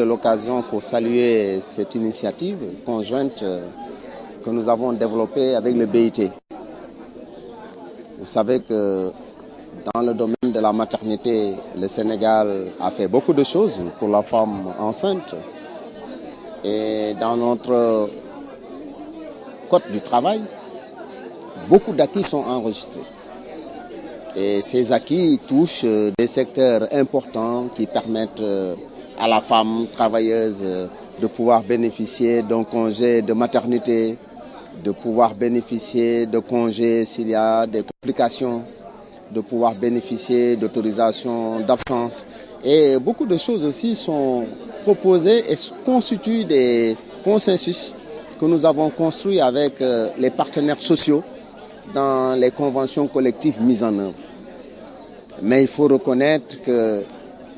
L'occasion pour saluer cette initiative conjointe que nous avons développée avec le BIT. Vous savez que dans le domaine de la maternité, le Sénégal a fait beaucoup de choses pour la femme enceinte. Et dans notre code du travail, beaucoup d'acquis sont enregistrés. Et ces acquis touchent des secteurs importants qui permettent à la femme travailleuse de pouvoir bénéficier d'un congé de maternité, de pouvoir bénéficier de congés s'il y a des complications, de pouvoir bénéficier d'autorisation d'absence. Et beaucoup de choses aussi sont proposées et constituent des consensus que nous avons construits avec les partenaires sociaux dans les conventions collectives mises en œuvre. Mais il faut reconnaître que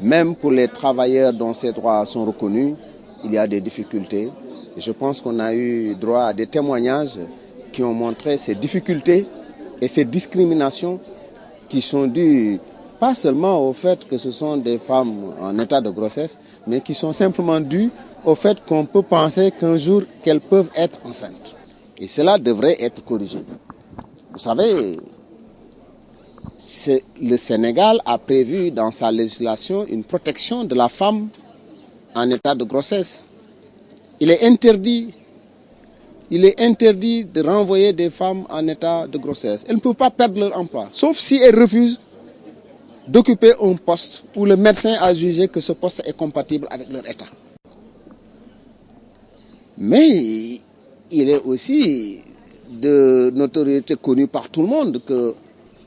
même pour les travailleurs dont ces droits sont reconnus, il y a des difficultés. Je pense qu'on a eu droit à des témoignages qui ont montré ces difficultés et ces discriminations qui sont dues pas seulement au fait que ce sont des femmes en état de grossesse, mais qui sont simplement dues au fait qu'on peut penser qu'un jour qu'elles peuvent être enceintes. Et cela devrait être corrigé. Vous savez, le Sénégal a prévu dans sa législation une protection de la femme en état de grossesse. Il est interdit de renvoyer des femmes en état de grossesse. Elles ne peuvent pas perdre leur emploi, sauf si elles refusent d'occuper un poste où le médecin a jugé que ce poste est compatible avec leur état. Mais il est aussi de notoriété connue par tout le monde que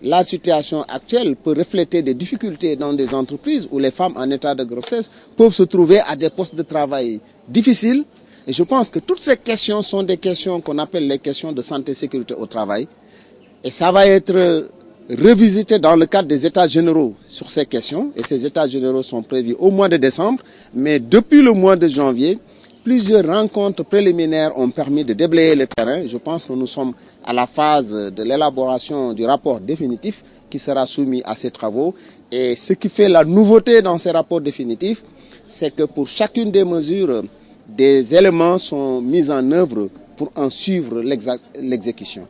la situation actuelle peut refléter des difficultés dans des entreprises où les femmes en état de grossesse peuvent se trouver à des postes de travail difficiles. Et je pense que toutes ces questions sont des questions qu'on appelle les questions de santé et sécurité au travail. Et ça va être revisité dans le cadre des états généraux sur ces questions. Et ces états généraux sont prévus au mois de décembre. Mais depuis le mois de janvier, plusieurs rencontres préliminaires ont permis de déblayer le terrain. Je pense que nous sommes à la phase de l'élaboration du rapport définitif qui sera soumis à ces travaux. Et ce qui fait la nouveauté dans ces rapports définitifs, c'est que pour chacune des mesures, des éléments sont mis en œuvre pour en suivre l'exécution.